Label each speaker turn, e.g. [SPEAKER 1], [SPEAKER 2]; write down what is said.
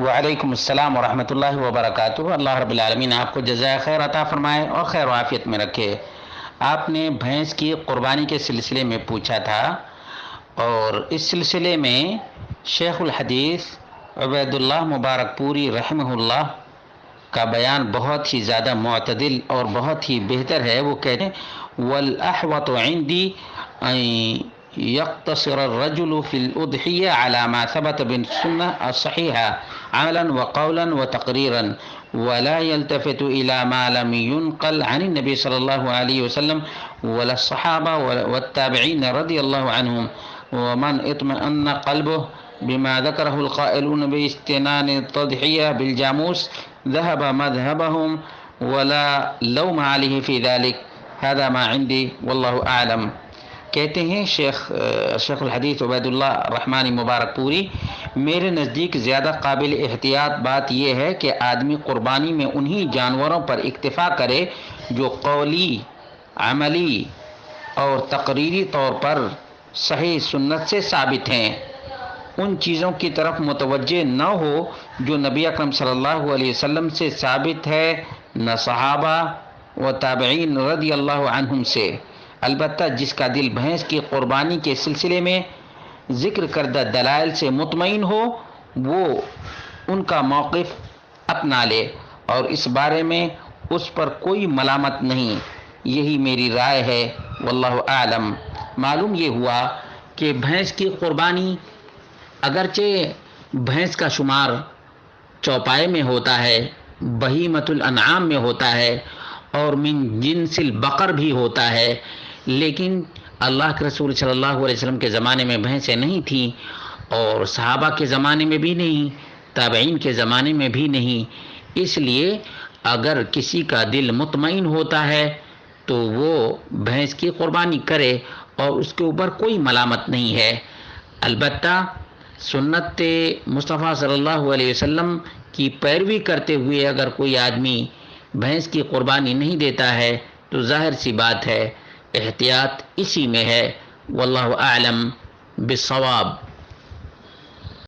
[SPEAKER 1] وعلیکم السلام ورحمۃ اللہ وبرکاتہ۔ اللہ رب العالمین آپ کو جزائے خیر عطا فرمائے اور خیر و عافیت میں رکھے۔ آپ نے بھینس کی قربانی کے سلسلے میں پوچھا تھا، اور اس سلسلے میں شیخ الحدیث عبید اللہ مبارک پوری رحمہ اللہ کا بیان بہت ہی زیادہ معتدل اور بہت ہی بہتر ہے۔ وہ کہتے ہیں والاحوط عندی ان يقتصر الرجل في الأضحية على ما ثبت بالسنة الصحيحة عملا وقولا وتقريرا، ولا يلتفت إلى ما لم ينقل عن النبي صلى الله عليه وسلم ولا الصحابة والتابعين رضي الله عنهم، ومن اطمأن قلبه بما ذكره القائلون باستنان التضحية بالجاموس ذهب مذهبهم ولا لوم عليه في ذلك، هذا ما عندي والله أعلم۔ کہتے ہیں شیخ الحدیث عبید اللہ رحمانی مبارک پوری، میرے نزدیک زیادہ قابل احتیاط بات یہ ہے کہ آدمی قربانی میں انہی جانوروں پر اکتفا کرے جو قولی، عملی اور تقریری طور پر صحیح سنت سے ثابت ہیں۔ ان چیزوں کی طرف متوجہ نہ ہو جو نبی اکرم صلی اللہ علیہ وسلم سے ثابت ہے، نہ صحابہ و تابعین رضی اللہ عنہم سے۔ البتہ جس کا دل بھینس کی قربانی کے سلسلے میں ذکر کردہ دلائل سے مطمئن ہو، وہ ان کا موقف اپنا لے اور اس بارے میں اس پر کوئی ملامت نہیں، یہی میری رائے ہے، واللہ اعلم۔ معلوم یہ ہوا کہ بھینس کی قربانی اگرچہ بھینس کا شمار چوپائے میں ہوتا ہے، بہیمۃ الانعام میں ہوتا ہے اور من جنس البقر بھی ہوتا ہے، لیکن اللہ کے رسول صلی اللہ علیہ وسلم کے زمانے میں بھینسیں نہیں تھیں، اور صحابہ کے زمانے میں بھی نہیں، تابعین کے زمانے میں بھی نہیں۔ اس لیے اگر کسی کا دل مطمئن ہوتا ہے تو وہ بھینس کی قربانی کرے اور اس کے اوپر کوئی ملامت نہیں ہے۔ البتہ سنت مصطفیٰ صلی اللہ علیہ وسلم کی پیروی کرتے ہوئے اگر کوئی آدمی بھینس کی قربانی نہیں دیتا ہے تو ظاہر سی بات ہے احتیاط اسی میں ہے، واللہ اعلم بالصواب۔